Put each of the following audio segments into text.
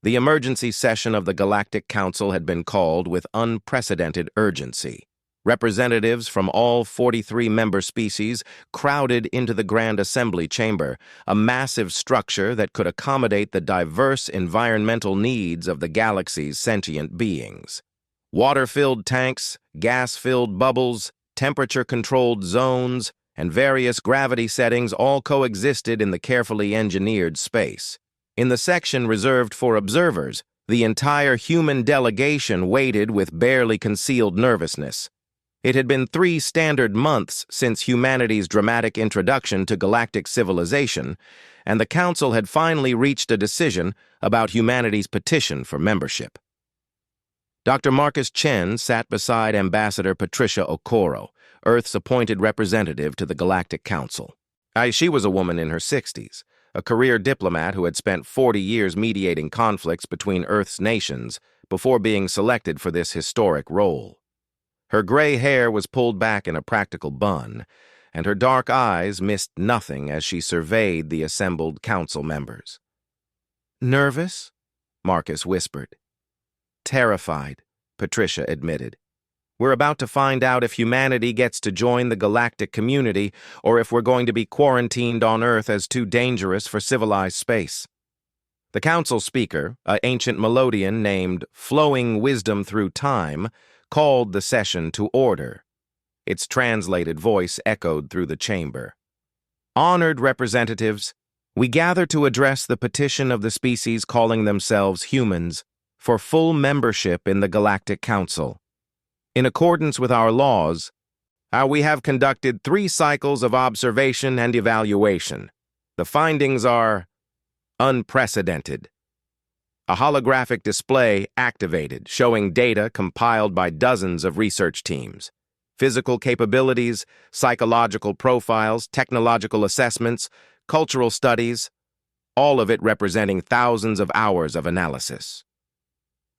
The emergency session of the Galactic Council had been called with unprecedented urgency. Representatives from all 43 member species crowded into the Grand Assembly Chamber, a massive structure that could accommodate the diverse environmental needs of the galaxy's sentient beings. Water-filled tanks, gas-filled bubbles, temperature-controlled zones, and various gravity settings all coexisted in the carefully engineered space. In the section reserved for observers, the entire human delegation waited with barely concealed nervousness. It had been 3 standard months since humanity's dramatic introduction to galactic civilization, and the Council had finally reached a decision about humanity's petition for membership. Dr. Marcus Chen sat beside Ambassador Patricia Okoro, Earth's appointed representative to the Galactic Council. She was a woman in her 60s, a career diplomat who had spent 40 years mediating conflicts between Earth's nations before being selected for this historic role. Her gray hair was pulled back in a practical bun, and her dark eyes missed nothing as she surveyed the assembled council members. "Nervous?" Marcus whispered. "Terrified," Patricia admitted. "We're about to find out if humanity gets to join the galactic community or if we're going to be quarantined on Earth as too dangerous for civilized space." The council speaker, an ancient melodian named Flowing Wisdom Through Time, called the session to order. Its translated voice echoed through the chamber. "Honored representatives, we gather to address the petition of the species calling themselves humans for full membership in the Galactic Council. In accordance with our laws, we have conducted 3 cycles of observation and evaluation. The findings are unprecedented. A holographic display activated, showing data compiled by dozens of research teams. Physical capabilities, psychological profiles, technological assessments, cultural studies, all of it representing thousands of hours of analysis.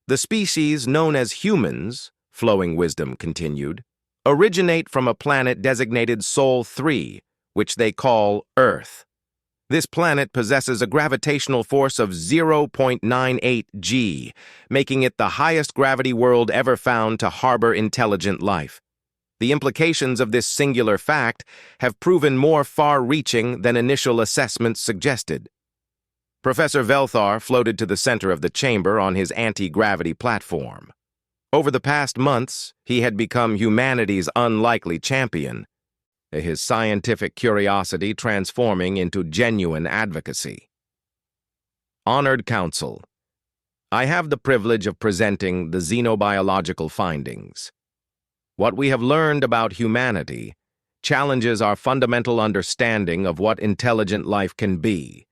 The species known as humans," Flowing Wisdom continued, "originate from a planet designated Sol 3, which they call Earth. This planet possesses a gravitational force of 0.98 g, making it the highest gravity world ever found to harbor intelligent life. The implications of this singular fact have proven more far-reaching than initial assessments suggested." Professor Velthar floated to the center of the chamber on his anti-gravity platform. Over the past months, he had become humanity's unlikely champion, his scientific curiosity transforming into genuine advocacy. "Honored Council, I have the privilege of presenting the xenobiological findings. What we have learned about humanity challenges our fundamental understanding of what intelligent life can be."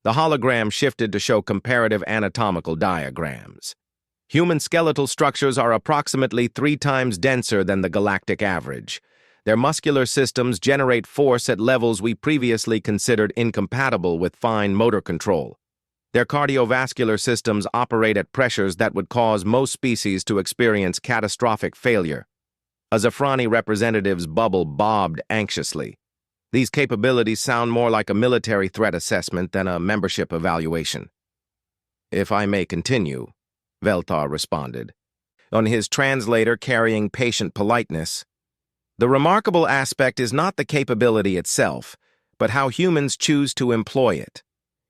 The hologram shifted to show comparative anatomical diagrams. Human skeletal structures are approximately 3 times denser than the galactic average. Their muscular systems generate force at levels we previously considered incompatible with fine motor control. Their cardiovascular systems operate at pressures that would cause most species to experience catastrophic failure. A Zafrani representative's bubble bobbed anxiously. These capabilities sound more like a military threat assessment than a membership evaluation. "If I may continue," Velthar responded, on his translator carrying patient politeness. "The remarkable aspect is not the capability itself, but how humans choose to employ it.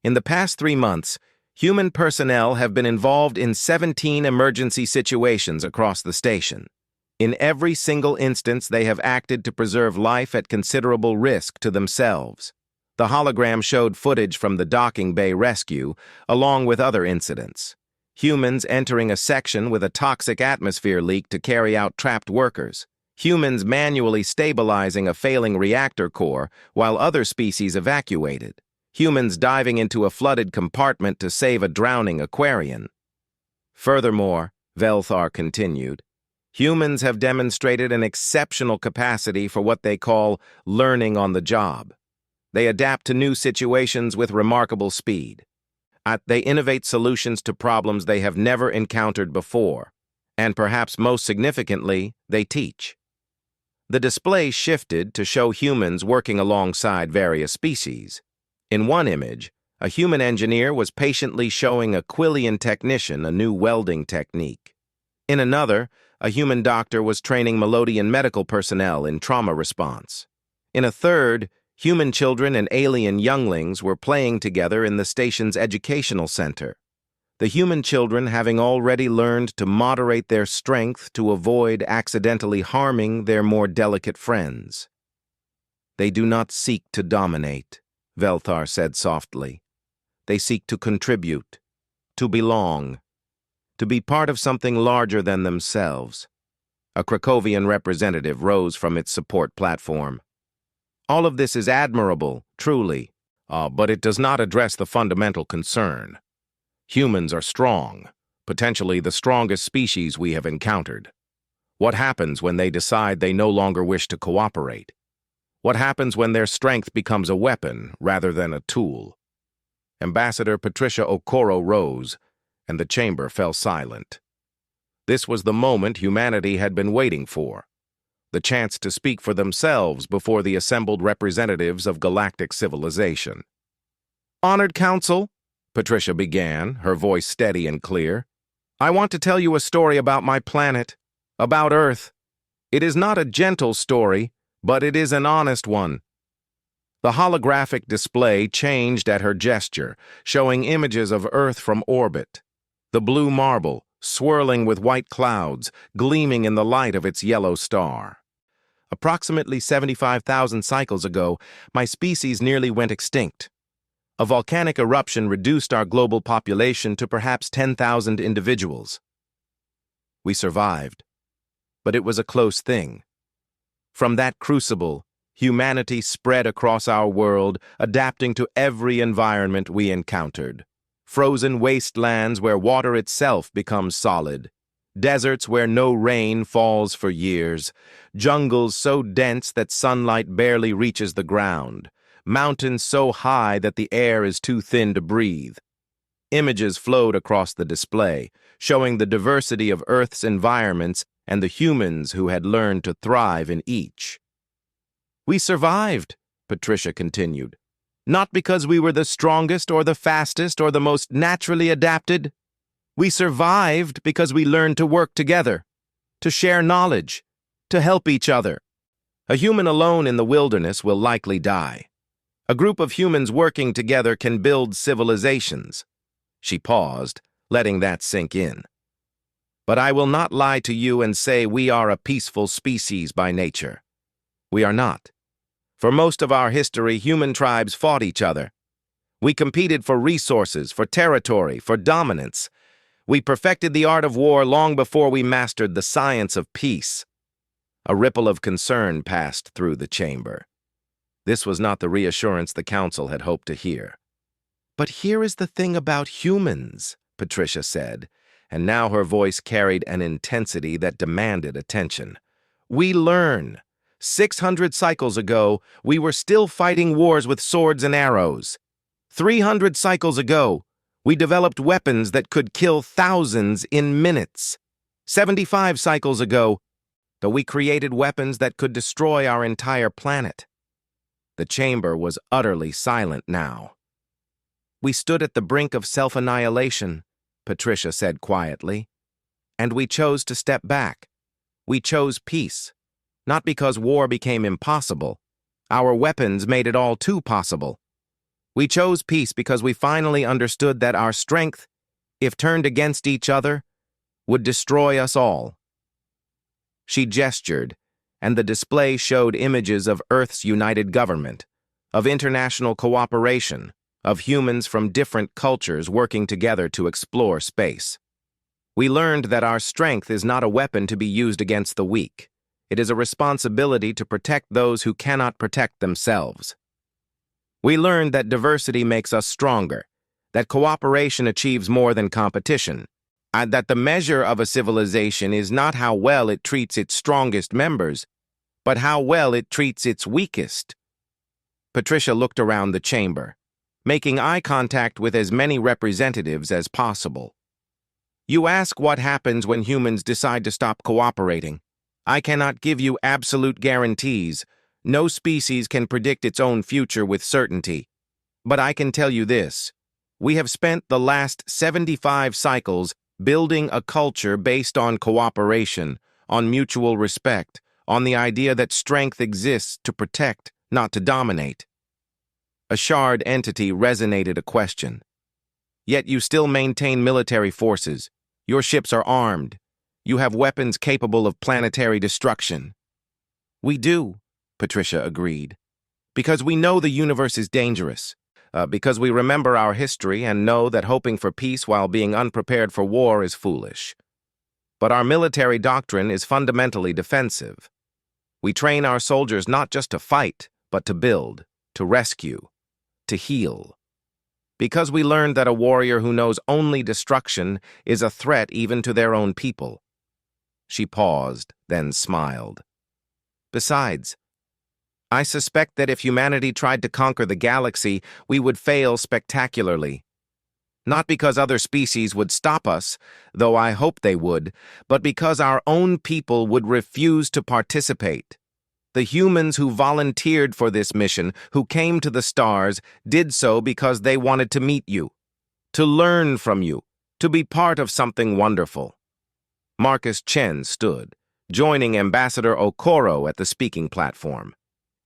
In the past 3 months, human personnel have been involved in 17 emergency situations across the station. In every single instance, they have acted to preserve life at considerable risk to themselves." The hologram showed footage from the docking bay rescue, along with other incidents. Humans entering a section with a toxic atmosphere leak to carry out trapped workers. Humans manually stabilizing a failing reactor core while other species evacuated. Humans diving into a flooded compartment to save a drowning aquarian. Furthermore, Velthar continued, humans have demonstrated an exceptional capacity for what they call learning on the job. They adapt to new situations with remarkable speed. They innovate solutions to problems they have never encountered before, and perhaps most significantly, they teach. The display shifted to show humans working alongside various species. In one image, A human engineer was patiently showing a Quillian technician a new welding technique. In another, a human doctor was training Melodian medical personnel in trauma response. In a third, human children and alien younglings were playing together in the station's educational center, the human children having already learned to moderate their strength to avoid accidentally harming their more delicate friends. "They do not seek to dominate," Velthar said softly. "They seek to contribute, to belong, to be part of something larger than themselves." A Krakowian representative rose from its support platform. "All of this is admirable, truly, but it does not address the fundamental concern. Humans are strong, potentially the strongest species we have encountered. What happens when they decide they no longer wish to cooperate? What happens when their strength becomes a weapon rather than a tool?" Ambassador Patricia Okoro rose, and the chamber fell silent. This was the moment humanity had been waiting for, the chance to speak for themselves before the assembled representatives of galactic civilization. "Honored Council," Patricia began, her voice steady and clear, "I want to tell you a story about my planet, about Earth. It is not a gentle story, but it is an honest one." The holographic display changed at her gesture, showing images of Earth from orbit. The blue marble, swirling with white clouds, gleaming in the light of its yellow star. "Approximately 75,000 cycles ago, my species nearly went extinct. A volcanic eruption reduced our global population to perhaps 10,000 individuals. We survived, but it was a close thing. From that crucible, humanity spread across our world, adapting to every environment we encountered. Frozen wastelands where water itself becomes solid, deserts where no rain falls for years, jungles so dense that sunlight barely reaches the ground, mountains so high that the air is too thin to breathe." Images flowed across the display, showing the diversity of Earth's environments and the humans who had learned to thrive in each. "We survived," Patricia continued, "not because we were the strongest or the fastest or the most naturally adapted. We survived because we learned to work together, to share knowledge, to help each other. A human alone in the wilderness will likely die. A group of humans working together can build civilizations." She paused, letting that sink in. "But I will not lie to you and say we are a peaceful species by nature. We are not. For most of our history, human tribes fought each other. We competed for resources, for territory, for dominance. We perfected the art of war long before we mastered the science of peace." A ripple of concern passed through the chamber. This was not the reassurance the council had hoped to hear. "But here is the thing about humans," Patricia said, and now her voice carried an intensity that demanded attention. "We learn. 600 cycles ago, we were still fighting wars with swords and arrows. 300 cycles ago, we developed weapons that could kill thousands in minutes. 75 cycles ago, though we created weapons that could destroy our entire planet." The chamber was utterly silent now. "We stood at the brink of self-annihilation," Patricia said quietly, "and we chose to step back. We chose peace. Not because war became impossible. Our weapons made it all too possible. We chose peace because we finally understood that our strength, if turned against each other, would destroy us all." She gestured, and the display showed images of Earth's united government, of international cooperation, of humans from different cultures working together to explore space. "We learned that our strength is not a weapon to be used against the weak. It is a responsibility to protect those who cannot protect themselves. We learned that diversity makes us stronger, that cooperation achieves more than competition, and that the measure of a civilization is not how well it treats its strongest members, but how well it treats its weakest." Patricia looked around the chamber, making eye contact with as many representatives as possible. "You ask what happens when humans decide to stop cooperating. I cannot give you absolute guarantees. No species can predict its own future with certainty. But I can tell you this. We have spent the last 75 cycles building a culture based on cooperation, on mutual respect, on the idea that strength exists to protect, not to dominate. A shard entity resonated a question. Yet you still maintain military forces. Your ships are armed. You have weapons capable of planetary destruction. We do, Patricia agreed. Because we know the universe is dangerous. Because we remember our history and know that hoping for peace while being unprepared for war is foolish. But our military doctrine is fundamentally defensive. We train our soldiers not just to fight, but to build, to rescue, to heal. Because we learned that a warrior who knows only destruction is a threat even to their own people. She paused, then smiled. Besides, I suspect that if humanity tried to conquer the galaxy, we would fail spectacularly. Not because other species would stop us, though I hope they would, but because our own people would refuse to participate. The humans who volunteered for this mission, who came to the stars, did so because they wanted to meet you, to learn from you, to be part of something wonderful. Marcus Chen stood, joining Ambassador Okoro at the speaking platform.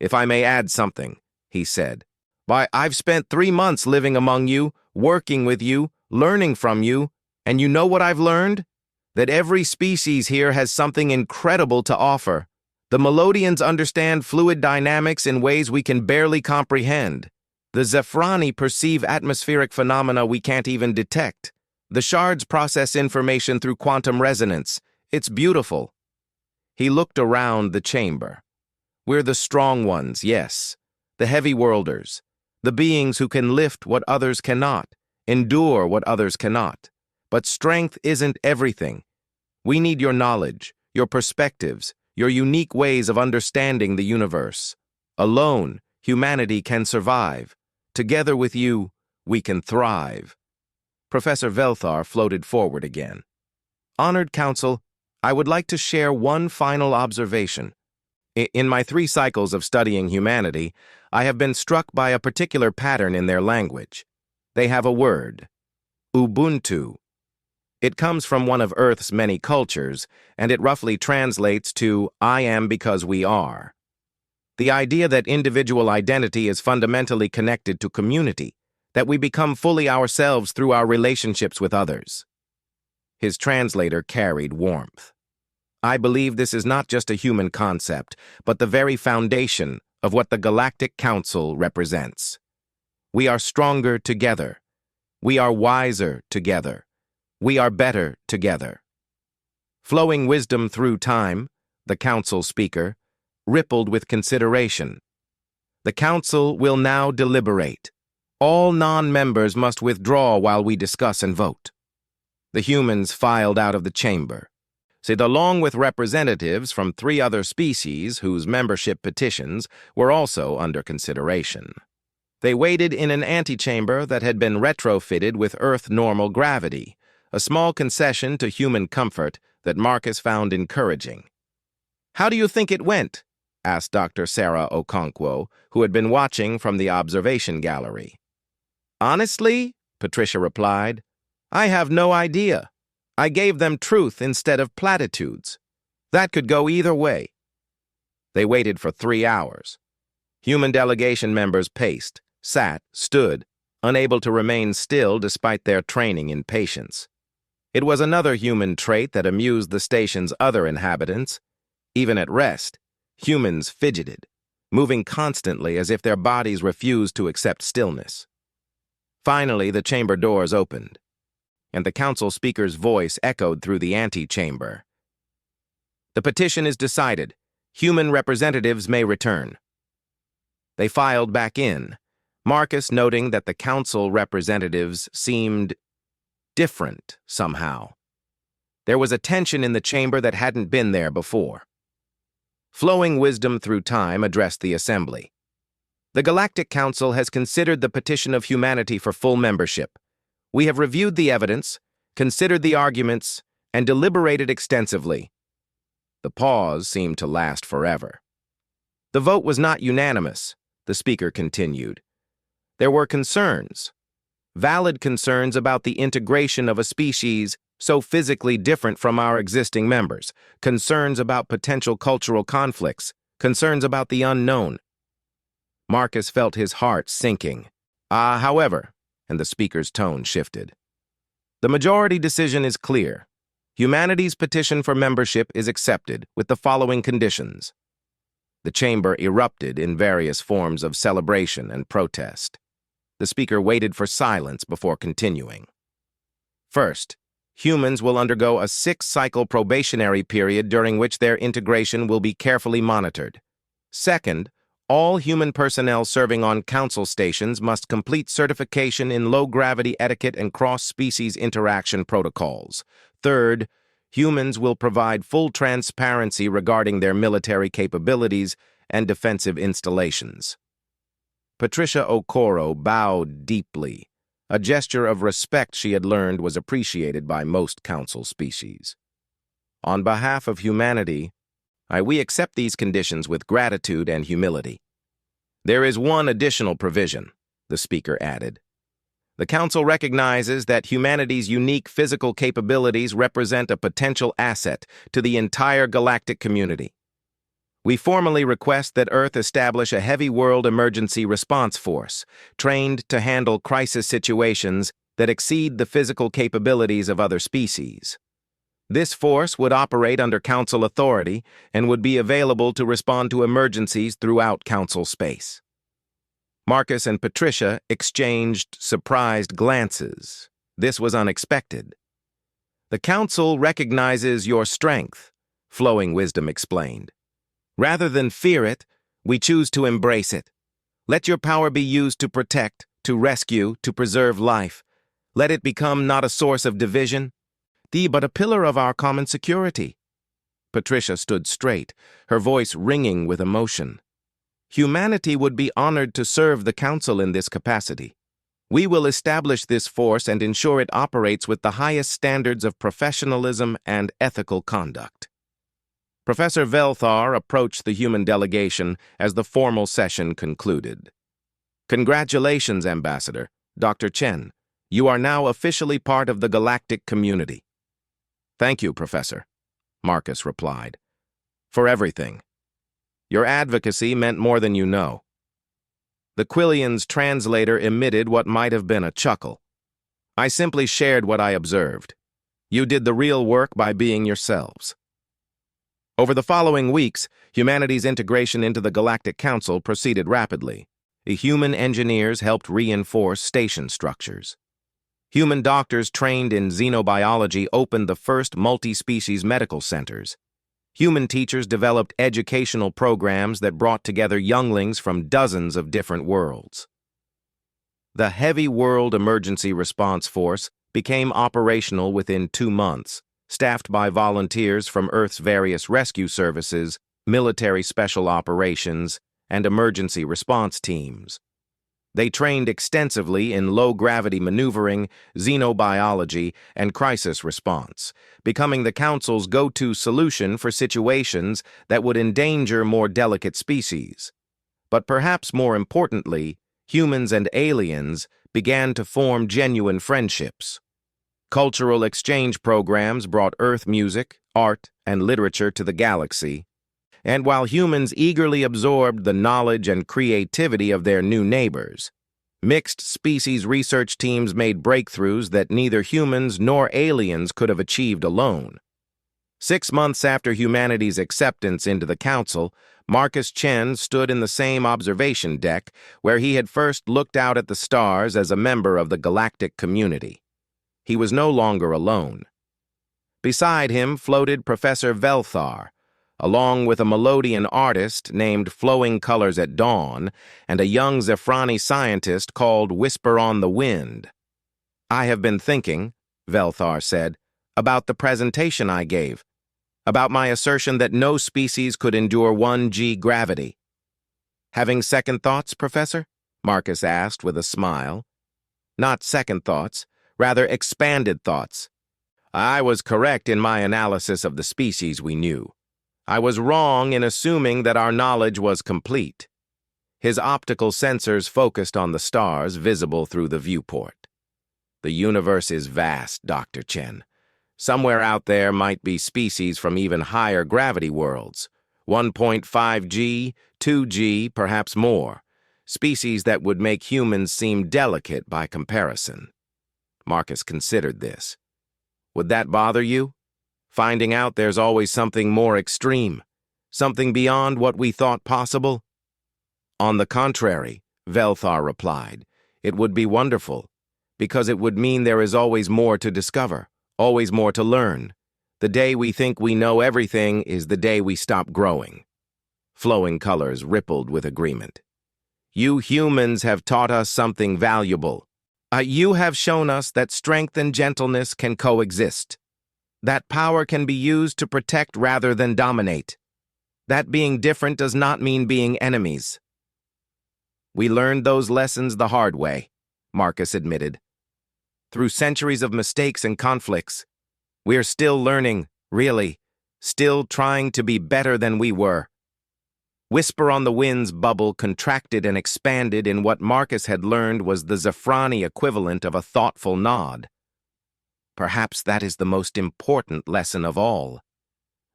If I may add something, he said. Why, I've spent 3 months living among you, working with you, learning from you, and you know what I've learned? That every species here has something incredible to offer. The Melodians understand fluid dynamics in ways we can barely comprehend. The Zephrani perceive atmospheric phenomena we can't even detect. The shards process information through quantum resonance. It's beautiful. He looked around the chamber. We're the strong ones, yes. The heavy worlders. The beings who can lift what others cannot, endure what others cannot. But strength isn't everything. We need your knowledge, your perspectives, your unique ways of understanding the universe. Alone, humanity can survive. Together with you, we can thrive. Professor Velthar floated forward again. Honored Council, I would like to share one final observation. In my 3 cycles of studying humanity, I have been struck by a particular pattern in their language. They have a word, Ubuntu. It comes from one of Earth's many cultures, and it roughly translates to, I am because we are. The idea that individual identity is fundamentally connected to community, that we become fully ourselves through our relationships with others. His translator carried warmth. I believe this is not just a human concept, but the very foundation of what the Galactic Council represents. We are stronger together. We are wiser together. We are better together. Flowing wisdom through time, the Council speaker, rippled with consideration. The Council will now deliberate. All non-members must withdraw while we discuss and vote. The humans filed out of the chamber. Sid, along with representatives from 3 other species whose membership petitions were also under consideration. They waited in an antechamber that had been retrofitted with Earth-normal gravity, a small concession to human comfort that Marcus found encouraging. How do you think it went? Asked Dr. Sarah Okonkwo, who had been watching from the observation gallery. Honestly, Patricia replied, I have no idea. I gave them truth instead of platitudes. That could go either way. They waited for 3 hours. Human delegation members paced, sat, stood, unable to remain still despite their training in patience. It was another human trait that amused the station's other inhabitants. Even at rest, humans fidgeted, moving constantly as if their bodies refused to accept stillness. Finally, the chamber doors opened, and the council speaker's voice echoed through the antechamber. The petition is decided. Human representatives may return. They filed back in, Marcus noting that the council representatives seemed different somehow. There was a tension in the chamber that hadn't been there before. Flowing wisdom through time addressed the assembly. The Galactic Council has considered the petition of humanity for full membership. We have reviewed the evidence, considered the arguments, and deliberated extensively. The pause seemed to last forever. The vote was not unanimous, the speaker continued. There were concerns, valid concerns about the integration of a species so physically different from our existing members, concerns about potential cultural conflicts, concerns about the unknown. Marcus felt his heart sinking. However, and the speaker's tone shifted. The majority decision is clear. Humanity's petition for membership is accepted with the following conditions. The chamber erupted in various forms of celebration and protest. The speaker waited for silence before continuing. First, humans will undergo a 6-cycle probationary period during which their integration will be carefully monitored. Second, all human personnel serving on council stations must complete certification in low-gravity etiquette and cross-species interaction protocols. Third, humans will provide full transparency regarding their military capabilities and defensive installations. Patricia Okoro bowed deeply. A gesture of respect she had learned was appreciated by most council species. On behalf of humanity, we accept these conditions with gratitude and humility. There is one additional provision, the speaker added. The Council recognizes that humanity's unique physical capabilities represent a potential asset to the entire galactic community. We formally request that Earth establish a heavy world emergency response force, trained to handle crisis situations that exceed the physical capabilities of other species. This force would operate under Council authority and would be available to respond to emergencies throughout Council space. Marcus and Patricia exchanged surprised glances. This was unexpected. The Council recognizes your strength, Flowing Wisdom explained. Rather than fear it, we choose to embrace it. Let your power be used to protect, to rescue, to preserve life. Let it become not a source of division, but a pillar of our common security. Patricia stood straight, her voice ringing with emotion. Humanity would be honored to serve the Council in this capacity. We will establish this force and ensure it operates with the highest standards of professionalism and ethical conduct. Professor Velthar approached the human delegation as the formal session concluded. Congratulations, Ambassador, Dr. Chen. You are now officially part of the galactic community. Thank you, Professor, Marcus replied. For everything. Your advocacy meant more than you know. The Quillian's translator emitted what might have been a chuckle. I simply shared what I observed. You did the real work by being yourselves. Over the following weeks, humanity's integration into the Galactic Council proceeded rapidly. The human engineers helped reinforce station structures. Human doctors trained in xenobiology opened the first multi-species medical centers. Human teachers developed educational programs that brought together younglings from dozens of different worlds. The Heavy World Emergency Response Force became operational within 2 months, staffed by volunteers from Earth's various rescue services, military special operations, and emergency response teams. They trained extensively in low-gravity maneuvering, xenobiology, and crisis response, becoming the Council's go-to solution for situations that would endanger more delicate species. But perhaps more importantly, humans and aliens began to form genuine friendships. Cultural exchange programs brought Earth music, art, and literature to the galaxy, and while humans eagerly absorbed the knowledge and creativity of their new neighbors, mixed species research teams made breakthroughs that neither humans nor aliens could have achieved alone. 6 months after humanity's acceptance into the Council, Marcus Chen stood in the same observation deck where he had first looked out at the stars as a member of the galactic community. He was no longer alone. Beside him floated Professor Velthar, along with a Melodian artist named Flowing Colors at Dawn and a young Zephrani scientist called Whisper on the Wind. I have been thinking, Velthar said, about the presentation I gave, about my assertion that no species could endure 1G gravity. Having second thoughts, Professor? Marcus asked with a smile. Not second thoughts, rather expanded thoughts. I was correct in my analysis of the species we knew. I was wrong in assuming that our knowledge was complete. His optical sensors focused on the stars visible through the viewport. The universe is vast, Dr. Chen. Somewhere out there might be species from even higher gravity worlds, 1.5G, 2G, perhaps more, species that would make humans seem delicate by comparison. Marcus considered this. Would that bother you? Finding out there's always something more extreme, something beyond what we thought possible? On the contrary, Velthar replied, it would be wonderful, because it would mean there is always more to discover, always more to learn. The day we think we know everything is the day we stop growing. Flowing colors rippled with agreement. You humans have taught us something valuable. You have shown us that strength and gentleness can coexist. That power can be used to protect rather than dominate. That being different does not mean being enemies. We learned those lessons the hard way, Marcus admitted. Through centuries of mistakes and conflicts, we are still learning, really, still trying to be better than we were. Whisper on the Wind's bubble contracted and expanded in what Marcus had learned was the Zafrani equivalent of a thoughtful nod. Perhaps that is the most important lesson of all,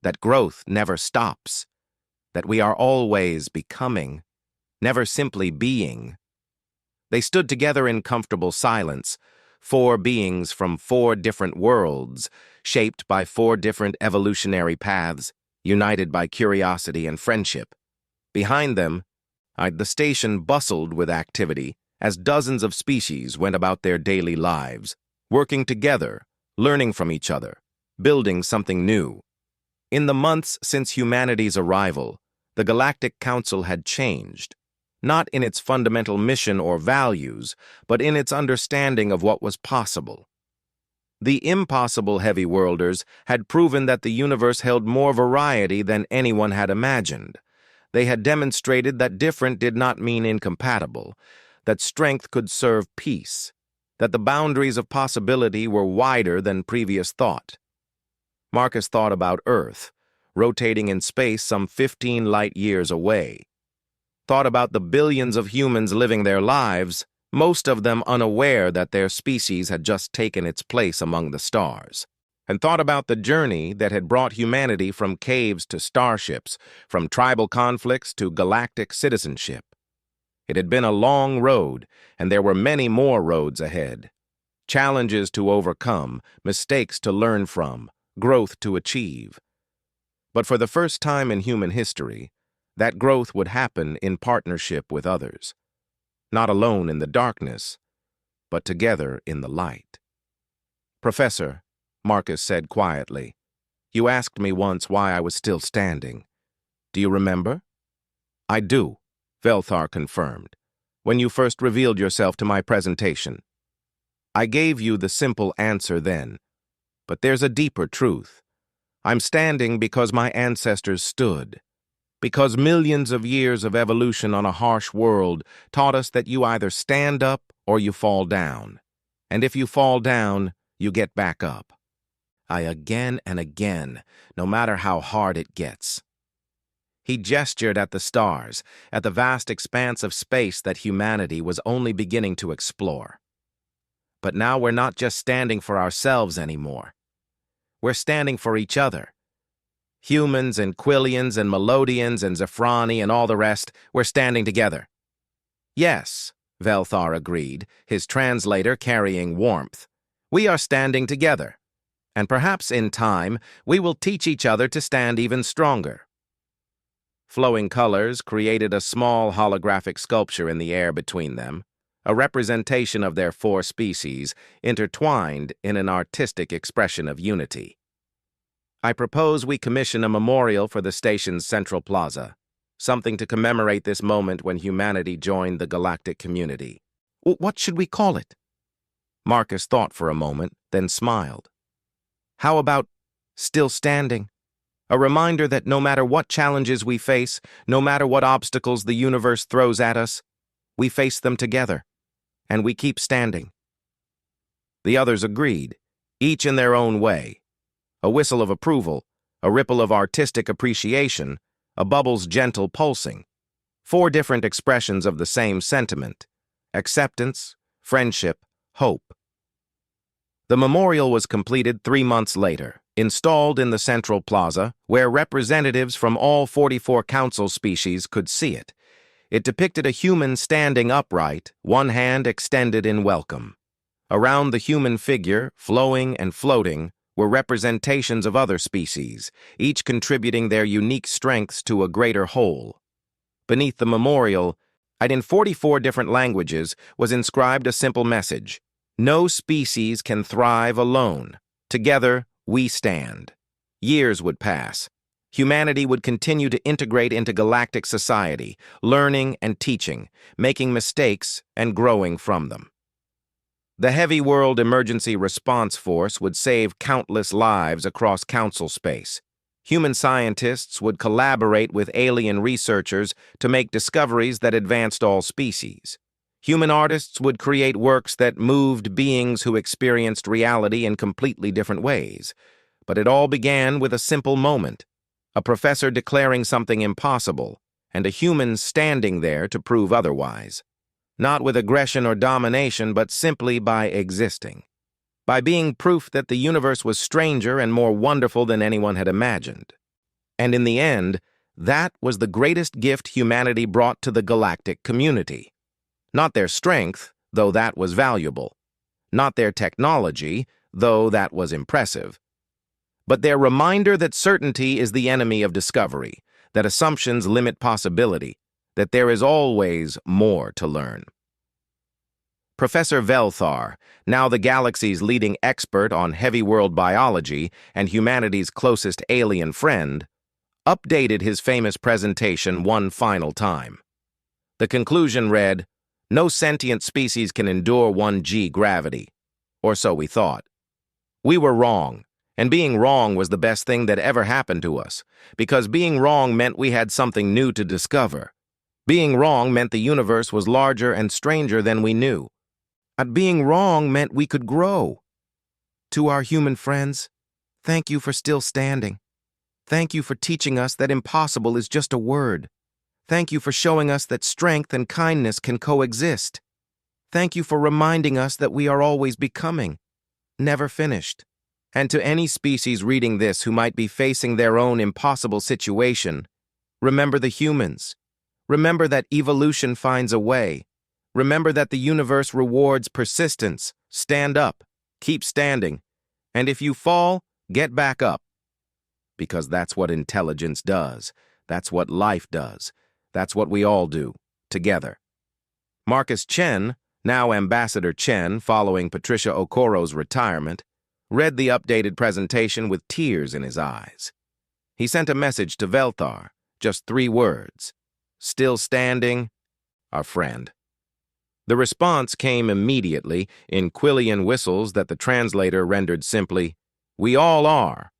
that growth never stops, that we are always becoming, never simply being. They stood together in comfortable silence, 4 beings from 4 different worlds, shaped by 4 different evolutionary paths, united by curiosity and friendship. Behind them, the station bustled with activity as dozens of species went about their daily lives, working together, learning from each other, building something new. In the months since humanity's arrival, the Galactic Council had changed, not in its fundamental mission or values, but in its understanding of what was possible. The impossible heavy worlders had proven that the universe held more variety than anyone had imagined. They had demonstrated that different did not mean incompatible, that strength could serve peace, that the boundaries of possibility were wider than previous thought. Marcus thought about Earth, rotating in space some 15 light years away. Thought about the billions of humans living their lives, most of them unaware that their species had just taken its place among the stars. And thought about the journey that had brought humanity from caves to starships, from tribal conflicts to galactic citizenship. It had been a long road, and there were many more roads ahead. Challenges to overcome, mistakes to learn from, growth to achieve. But for the first time in human history, that growth would happen in partnership with others. Not alone in the darkness, but together in the light. Professor, Marcus said quietly, you asked me once why I was still standing. Do you remember? I do, Velthar confirmed, when you first revealed yourself to my presentation. I gave you the simple answer then, but there's a deeper truth. I'm standing because my ancestors stood, because millions of years of evolution on a harsh world taught us that you either stand up or you fall down, and if you fall down, you get back up. Again and again, no matter how hard it gets. He gestured at the stars, at the vast expanse of space that humanity was only beginning to explore. But now we're not just standing for ourselves anymore. We're standing for each other. Humans and Quillians and Melodians and Zafrani and all the rest, we're standing together. Yes, Velthar agreed, his translator carrying warmth. We are standing together. And perhaps in time, we will teach each other to stand even stronger. Flowing colors created a small holographic sculpture in the air between them, a representation of their 4 species, intertwined in an artistic expression of unity. I propose we commission a memorial for the station's central plaza, something to commemorate this moment when humanity joined the galactic community. What should we call it? Marcus thought for a moment, then smiled. How about still standing? A reminder that no matter what challenges we face, no matter what obstacles the universe throws at us, we face them together, and we keep standing. The others agreed, each in their own way. A whistle of approval, a ripple of artistic appreciation, a bubble's gentle pulsing. 4 different expressions of the same sentiment: acceptance, friendship, hope. The memorial was completed 3 months later, installed in the central plaza, where representatives from all 44 council species could see it. It depicted a human standing upright, one hand extended in welcome. Around the human figure, flowing and floating, were representations of other species, each contributing their unique strengths to a greater whole. Beneath the memorial, in 44 different languages, was inscribed a simple message: "No species can thrive alone. Together, we stand." Years would pass. Humanity would continue to integrate into galactic society, learning and teaching, making mistakes and growing from them. The Heavy World Emergency Response Force would save countless lives across council space. Human scientists would collaborate with alien researchers to make discoveries that advanced all species. Human artists would create works that moved beings who experienced reality in completely different ways. But it all began with a simple moment: a professor declaring something impossible, and a human standing there to prove otherwise. Not with aggression or domination, but simply by existing. By being proof that the universe was stranger and more wonderful than anyone had imagined. And in the end, that was the greatest gift humanity brought to the galactic community. Not their strength, though that was valuable. Not their technology, though that was impressive. But their reminder that certainty is the enemy of discovery, that assumptions limit possibility, that there is always more to learn. Professor Velthar, now the galaxy's leading expert on heavy world biology and humanity's closest alien friend, updated his famous presentation one final time. The conclusion read, "No sentient species can endure 1G gravity." Or so we thought. We were wrong, and being wrong was the best thing that ever happened to us, because being wrong meant we had something new to discover. Being wrong meant the universe was larger and stranger than we knew. Being wrong meant we could grow. To our human friends, thank you for still standing. Thank you for teaching us that impossible is just a word. Thank you for showing us that strength and kindness can coexist. Thank you for reminding us that we are always becoming, never finished. And to any species reading this who might be facing their own impossible situation, remember the humans. Remember that evolution finds a way. Remember that the universe rewards persistence. Stand up. Keep standing. And if you fall, get back up. Because that's what intelligence does. That's what life does. That's what we all do, together. Marcus Chen, now Ambassador Chen following Patricia Okoro's retirement, read the updated presentation with tears in his eyes. He sent a message to Velthar, just 3 words: "Still standing, our friend." The response came immediately in Quillian whistles that the translator rendered simply, "We all are."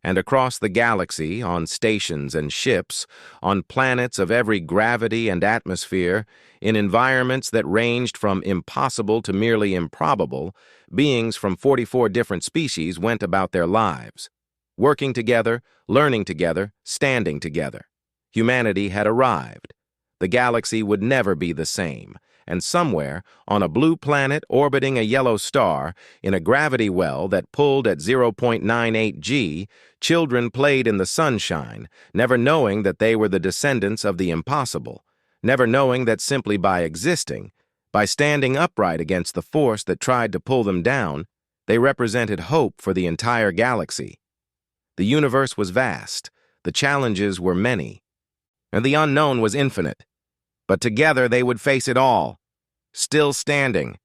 And across the galaxy, on stations and ships, on planets of every gravity and atmosphere, in environments that ranged from impossible to merely improbable, beings from 44 different species went about their lives, working together, learning together, standing together. Humanity had arrived. The galaxy would never be the same. And somewhere, on a blue planet orbiting a yellow star, in a gravity well that pulled at 0.98 G, children played in the sunshine, never knowing that they were the descendants of the impossible, never knowing that simply by existing, by standing upright against the force that tried to pull them down, they represented hope for the entire galaxy. The universe was vast, the challenges were many, and the unknown was infinite. But together they would face it all, still standing,